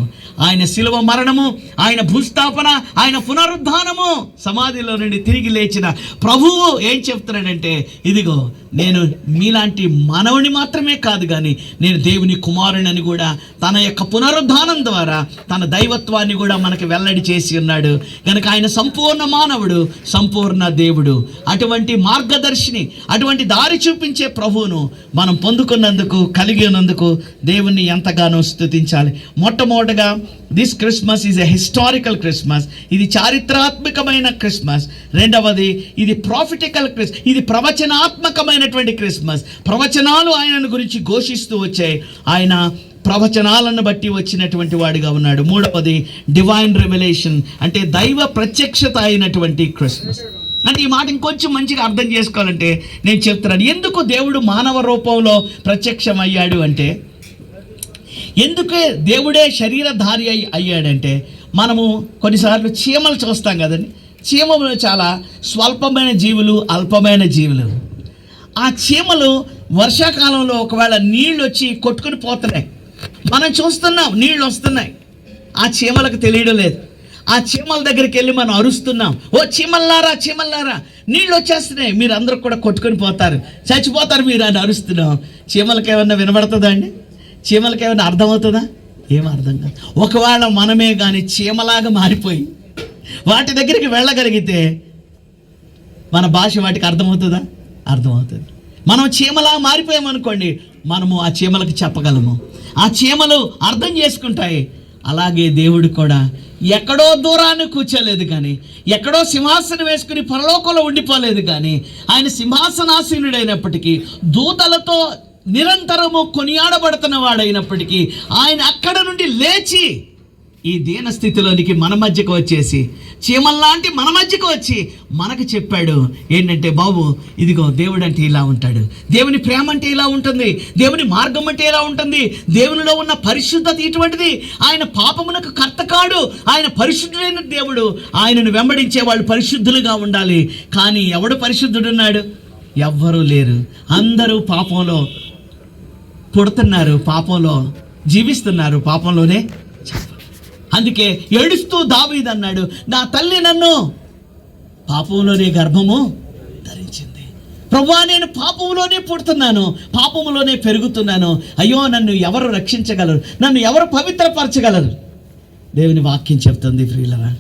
ఆయన శిలువ మరణము, ఆయన భూస్థాపన, ఆయన పునరుద్ధానము, సమాధిలో నుండి తిరిగి లేచిన ప్రభువు ఏం చెప్తున్నాడంటే, ఇదిగో నేను మీలాంటి మానవుని మాత్రమే కాదు కానీ నేను దేవుని కుమారుని కూడా తన యొక్క పునరుద్ధానం ద్వారా తన దైవత్వాన్ని కూడా మనకి వెల్లడి చేసి ఉన్నాడు. కనుక ఆయన సంపూర్ణ మానవుడు, సంపూర్ణ దేవుడు. అటువంటి మార్గదర్శిని, అటువంటి దారి చూపించే ప్రభువును మనం పొందుకున్నందుకు, కలిగి ఉన్నందుకు దేవుణ్ణి ఎంతగానో స్తుతించాలి. మొట్టమొదటిగా this Christmas is a historical Christmas, ఇది చారిత్రాత్మకమైన క్రిస్మస్. రెండవది ఇది ప్రాఫిటికల్ క్రిస్మస్, ఇది ప్రవచనాత్మకమైనటువంటి క్రిస్మస్. ప్రవచనాలు ఆయనను గురించి ఘోషిస్తూ వచ్చాయి, ఆయన ప్రవచనాలను బట్టి వచ్చినటువంటి వాడిగా ఉన్నాడు. మూడవది డివైన్ రెవల్యూషన్, అంటే దైవ ప్రత్యక్షత అయినటువంటి క్రిస్మస్. అంటే ఈ మాట ఇంకొంచెం మంచిగా అర్థం చేసుకోవాలంటే నేను చెప్తున్నాను, ఎందుకు దేవుడు మానవ రూపంలో ప్రత్యక్షమయ్యాడు అంటే, ఎందుకే దేవుడే శరీరధారి అయ్యాడంటే, మనము కొన్నిసార్లు చీమలు చూస్తాం కదండి, చీమలు చాలా స్వల్పమైన జీవులు, అల్పమైన జీవులు. ఆ చీమలు వర్షాకాలంలో ఒకవేళ నీళ్ళు వచ్చి కొట్టుకుని పోతున్నాయి, మనం చూస్తున్నాం నీళ్ళు వస్తున్నాయి, ఆ చీమలకు తెలియడం లేదు. ఆ చీమల దగ్గరికి వెళ్ళి మనం అరుస్తున్నాం, ఓ చీమల్లారా చీమల్లారా నీళ్ళు వచ్చేస్తున్నాయి, మీరు అందరూ కూడా కొట్టుకొని పోతారు, చచ్చిపోతారు మీరు అని అరుస్తున్నాం. చీమలకి ఏమన్నా వినబడుతుందా అండి? చీమలకి ఏమైనా అర్థమవుతుందా? ఏం అర్థం కాదు. ఒకవేళ మనమే కానీ చీమలాగా మారిపోయి వాటి దగ్గరికి వెళ్ళగలిగితే మన భాష వాటికి అర్థమవుతుందా? అర్థమవుతుంది. మనం చీమలా మారిపోయామనుకోండి, మనము ఆ చీమలకు చెప్పగలము, ఆ చీమలు అర్థం చేసుకుంటాయి. అలాగే దేవుడు కూడా ఎక్కడో దూరాన్ని కూర్చోలేదు కానీ, ఎక్కడో సింహాసనం వేసుకుని పరలోకంలో ఉండిపోలేదు కానీ, ఆయన సింహాసనాసీనుడైనప్పటికీ, దూతలతో నిరంతరము కొనియాడబడుతున్న వాడైనప్పటికీ, ఆయన అక్కడ నుండి లేచి ఈ దీన స్థితిలోనికి మన మధ్యకు వచ్చేసి, చీమల్లాంటి మన మధ్యకు వచ్చి మనకు చెప్పాడు ఏంటంటే, బాబు ఇదిగో దేవుడు అంటే ఇలా ఉంటాడు, దేవుని ప్రేమ అంటే ఇలా ఉంటుంది, దేవుని మార్గం అంటే ఇలా ఉంటుంది, దేవునిలో ఉన్న పరిశుద్ధత ఇటువంటిది, ఆయన పాపమునకు కర్త కాడు, ఆయన పరిశుద్ధుడైన దేవుడు, ఆయనను వెంబడించే వాళ్ళు పరిశుద్ధులుగా ఉండాలి. కానీ ఎవడు పరిశుద్ధుడున్నాడు? ఎవ్వరూ లేరు. అందరూ పాపంలో పుడుతున్నారు, పాపంలో జీవిస్తున్నారు, పాపంలోనే. అందుకే ఏడుస్తూ దావీదు అన్నాడు, నా తల్లి నన్ను పాపంలోనే గర్భము ధరించింది. ప్రభువా, నేను పాపంలోనే పుడుతున్నాను, పాపంలోనే పెరుగుతున్నాను. అయ్యో, నన్ను ఎవరు రక్షించగలరు? నన్ను ఎవరు పవిత్రపరచగలరు? దేవుని వాక్యం చెప్తుంది ప్రియులరా,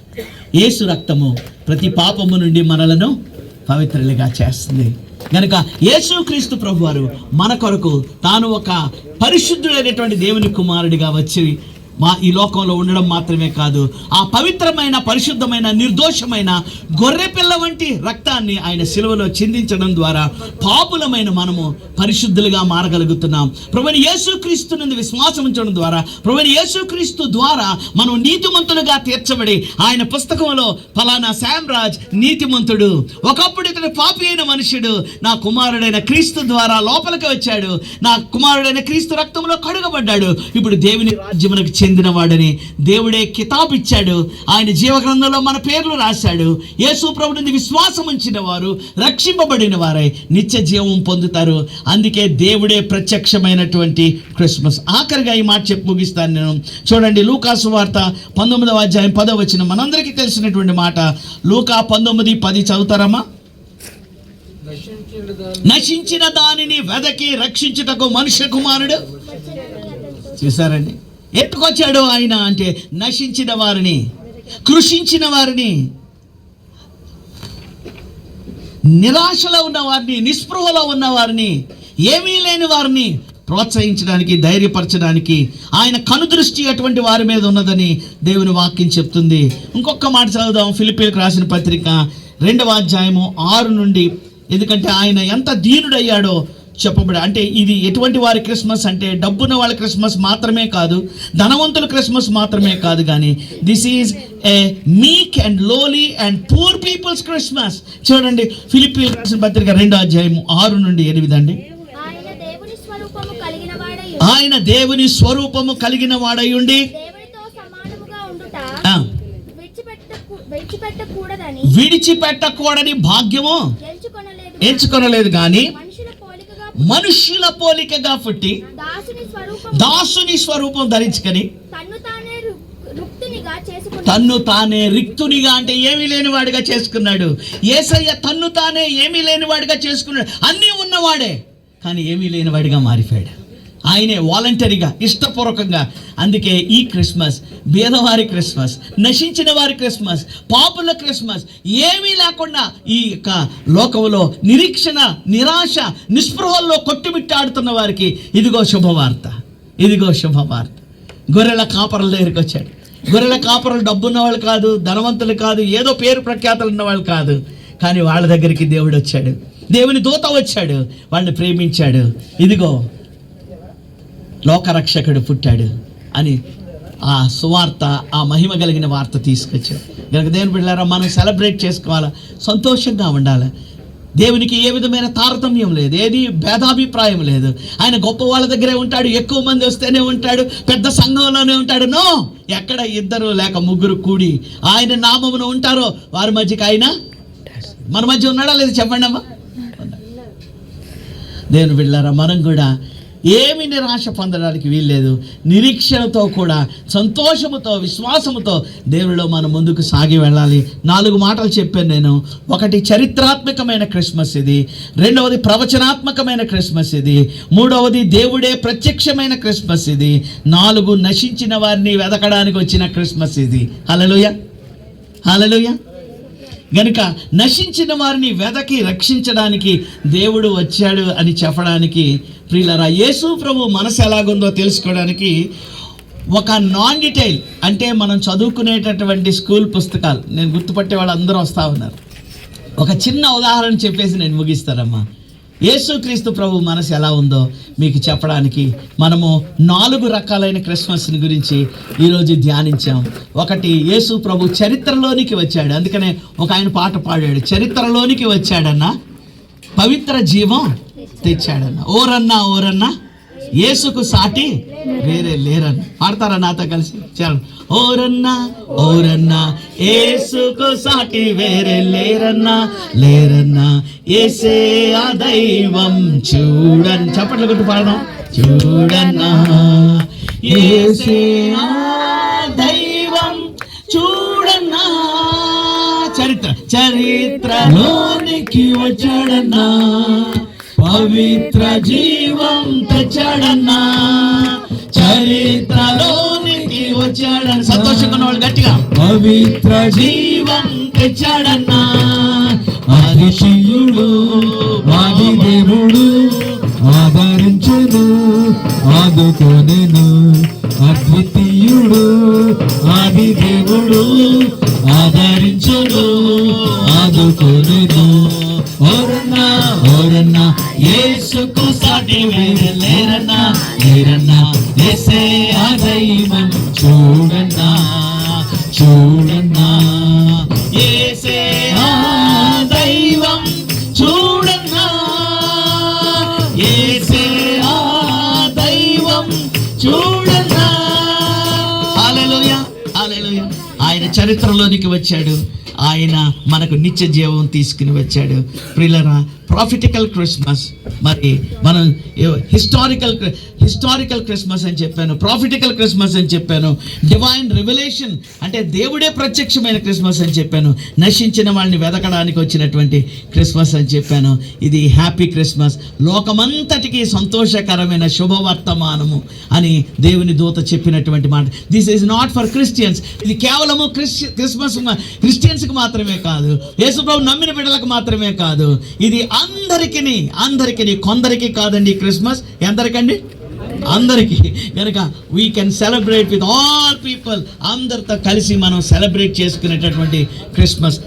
యేసు రక్తము ప్రతి పాపము నుండి మనలను పవిత్రులుగా చేస్తుంది. కనుక యేసుక్రీస్తు ప్రభువారు మన కొరకు తాను ఒక పరిశుద్ధుడైనటువంటి దేవుని కుమారుడిగా వచ్చి ఈ లోకంలో ఉండడం మాత్రమే కాదు, ఆ పవిత్రమైన, పరిశుద్ధమైన, నిర్దోషమైన గొర్రె పిల్ల వంటి రక్తాన్ని ఆయన శిలువలో చిందించడం ద్వారా పాపులమైన మనము పరిశుద్ధులుగా మారగలుగుతున్నాం. ప్రభువైన యేసుక్రీస్తునందు విశ్వాసం ఉంచడం ద్వారా, ప్రభువైన యేసుక్రీస్తు ద్వారా మనం నీతిమంతులుగా తీర్చబడి, ఆయన పుస్తకంలో ఫలానా శామ్రాజ్ నీతిమంతుడు, ఒకప్పుడు ఇతడు పాపి అయిన మనుషుడు, నా కుమారుడైన క్రీస్తు ద్వారా లోపలికి వచ్చాడు, నా కుమారుడైన క్రీస్తు రక్తంలో కడుగబడ్డాడు, ఇప్పుడు దేవుని రాజ్యమునకు చెందినవాడని దేవుడే కితాబు ఇచ్చాడు. ఆయన జీవగ్రంథంలో మన పేర్లు రాశాడు. యేసు ప్రభు నుండి విశ్వాసం ఉంచిన వారు రక్షింపబడిన వారై నిత్య జీవం పొందుతారు. అందుకే దేవుడే ప్రత్యక్షమైనటువంటి క్రిస్మస్. ఆఖరిగా ఈ మాట చెప్పి ముగిస్తాను నేను. చూడండి, లూకా సువార్త 19వ అధ్యాయం 10వ వచనం మనందరికీ తెలిసినటువంటి మాట. లూకా 19:10 చదువుతారమ్మా? నశించిన దానిని వెదకి రక్షించుటకు మనుష్య కుమారుడు. చూసారండి, ఎత్తుకొచ్చాడు ఆయన అంటే నశించిన వారిని, కృషించిన వారిని, నిరాశలో ఉన్న వారిని, నిస్పృహలో ఉన్న వారిని, ఏమీ లేని వారిని ప్రోత్సహించడానికి, ధైర్యపరచడానికి ఆయన కనుదృష్టి అటువంటి వారి మీద ఉన్నదని దేవుని వాక్యం చెప్తుంది. ఇంకొక మాట చదువుదాం. ఫిలిప్పీలకు రాసిన పత్రిక 2వ అధ్యాయము 6 నుండి. ఎందుకంటే ఆయన ఎంత దీనుడయ్యాడో చెప్పబడి, అంటే ఇది ఎటువంటి వారి క్రిస్మస్ అంటే డబ్బున్న వాళ్ళ క్రిస్మస్ మాత్రమే కాదు, ధనవంతుల క్రిస్మస్ మాత్రమే కాదు, కానీ this is a meek and lowly and poor people's Christmas. చూడండి, ఫిలిప్పీలకు రాసిన పత్రిక 2వ అధ్యాయము 6 నుండి 8 అండి. ఆయన దేవుని స్వరూపము కలిగిన వాడయుండి విడిచిపెట్టకూడని భాగ్యము ఎంచుకొనలేదు, కానీ మనుష్యుల పోలికగా పుట్టి దాసుని స్వరూపం ధరించుకొని తన్ను తానే రిక్తునిగా, అంటే ఏమీ లేనివాడిగా చేసుకున్నాడు. యేసయ్య తన్ను తానే ఏమీ లేనివాడిగా చేసుకున్నాడు. అన్నీ ఉన్నవాడే, కానీ ఏమీ లేనివాడిగా మారిపోయాడు. ఆయనే వాలంటరీగా, ఇష్టపూర్వకంగా. అందుకే ఈ క్రిస్మస్ బీదవారి క్రిస్మస్, నశించిన వారి క్రిస్మస్, పాపుల క్రిస్మస్. ఏమీ లేకుండా ఈ యొక్క లోకంలో నిరీక్షణ, నిరాశ, నిస్పృహల్లో కొట్టుమిట్టాడుతున్న వారికి ఇదిగో శుభవార్త, ఇదిగో శుభవార్త. గొర్రెల కాపరుల దగ్గరికి వచ్చాడు. గొర్రెల కాపరులు డబ్బున్న వాళ్ళు కాదు, ధనవంతులు కాదు, ఏదో పేరు ప్రఖ్యాతలు ఉన్న వాళ్ళు కాదు, కానీ వాళ్ళ దగ్గరికి దేవుడు వచ్చాడు, దేవుని దూత వచ్చాడు, వాళ్ళని ప్రేమించాడు. ఇదిగో లోకరక్షకుడు పుట్టాడు అని ఆ సువార్త, ఆ మహిమ కలిగిన వార్త తీసుకొచ్చాడు. కనుక దేవుని బిడ్డలారా, మనం సెలబ్రేట్ చేసుకోవాలా, సంతోషంగా ఉండాలి. దేవునికి ఏ విధమైన తారతమ్యం లేదు, ఏది భేదాభిప్రాయం లేదు. ఆయన గొప్ప వాళ్ళ దగ్గరే ఉంటాడు, ఎక్కువ మంది వస్తేనే ఉంటాడు, పెద్ద సంఘంలోనే ఉంటాడు. నో, ఎక్కడ 2 లేక 3 కూడి ఆయన నామమున ఉంటారో వారి మధ్యకి ఆయన మన మధ్య ఉన్నాడా లేదు చెప్పండి అమ్మా. దేవుని బిడ్డలారా, మనం కూడా ఏమి నిరాశ పొందడానికి వీల్లేదు. నిరీక్షణతో కూడా, సంతోషముతో, విశ్వాసముతో దేవుడిలో మనం ముందుకు సాగి వెళ్ళాలి. 4 మాటలు చెప్పాను నేను. 1 చరిత్రాత్మకమైన క్రిస్మస్ ఇది, 2వది ప్రవచనాత్మకమైన క్రిస్మస్ ఇది, 3వది దేవుడే ప్రత్యక్షమైన క్రిస్మస్ ఇది, 4 నశించిన వారిని వెదకడానికి వచ్చిన క్రిస్మస్ ఇది. హల్లెలూయా, హల్లెలూయా. గనుక నశించిన వారిని వెదకి రక్షించడానికి దేవుడు వచ్చాడు అని చెప్పడానికి ప్రియులారా, యేసు ప్రభు మనసు ఎలాగుందో తెలుసుకోవడానికి ఒక నాన్ డీటెయిల్, అంటే మనం చదువుకునేటటువంటి స్కూల్ పుస్తకాలు, నేను గుర్తుపట్టే వాళ్ళు అందరూ వస్తూ ఉన్నారు. ఒక చిన్న ఉదాహరణ చెప్పేసి నేను ముగిస్తానమ్మా. యేసుక్రీస్తు ప్రభు మనసు ఎలా ఉందో మీకు చెప్పడానికి మనము 4 రకాలైన క్రిస్మస్ని గురించి ఈరోజు ధ్యానించాం. ఒకటి, యేసు ప్రభు చరిత్రలోనికి వచ్చాడు. అందుకనే ఒక ఆయన పాట పాడాడు, చరిత్రలోనికి వచ్చాడన్న పవిత్ర జీవం తెచ్చాడన్న. ఓరన్నా ఓరన్నా యేసుకు సాటి వేరే లేరన్న. పాడతారా నాతో కలిసి? చాలు. ఓరన్నా ఓరన్నా యేసుకు సాటి వేరే లేరన్నా, లేరన్నా యేసే ఆ దైవం చూడన్. చప్పట్లు కొట్టి పాడడం. చూడన్నా యేసే ఆ దైవం చూడన్నా, చరిత్రలోనికి వచ్చాడన్నా, పవిత్ర జీవం తెచ్చాడన్నా, చరిత్రలోనికి వచ్చాడన్నా. సంతోషంగా ఉన్న వాళ్ళు గట్టిగా, పవిత్ర జీవం తెచ్చాడన్నా. అతిశయుడు ఆది దేవుడు ఆదరించును ఆదుకోనెను, అద్వితీయుడు ఆది దేవుడు ఆదరించును ఆదుకోనెను. ఓరన్నా ఓరన్నా యేసుకు సాటి వేరే లేరన్నా, లేరన్నా యేసే ఆ దైవం చూడన్నా, చూడన్నా యేసే ఆ దైవం చూడన్నా, యేసే ఆ దైవం చూడన్నా. హల్లెలూయా, హల్లెలూయా. ఆయన చరిత్రలోనికి వచ్చాడు, ఆయన మనకు నిత్య జీవం తీసుకుని వచ్చాడు. ప్రియులారా, ప్రాఫిటికల్ క్రిస్మస్, మరి మనం హిస్టారికల్ క్రిస్మస్ అని చెప్పాను, ప్రాఫిటికల్ క్రిస్మస్ అని చెప్పాను, డివైన్ రివెలేషన్ అంటే దేవుడే ప్రత్యక్షమైన క్రిస్మస్ అని చెప్పాను, నశించిన వాళ్ళని వెదకడానికి వచ్చినటువంటి క్రిస్మస్ అని చెప్పాను. ఇది హ్యాపీ క్రిస్మస్, లోకమంతటికి సంతోషకరమైన శుభవర్తమానము అని దేవుని దూత చెప్పినటువంటి మాట. This is not for Christians. ఇది కేవలము క్రిస్మస్ క్రిస్టియన్స్కి మాత్రమే కాదు, యేసుప్రభు నమ్మిన బిడ్డలకు మాత్రమే కాదు, ఇది అందరికీ కొందరికి కాదండి. క్రిస్మస్ ఎందరికండి? అందరికీ. కనుక we can celebrate with all people. అందరితో కలిసి మనం సెలబ్రేట్ చేసుకునేటటువంటి క్రిస్మస్.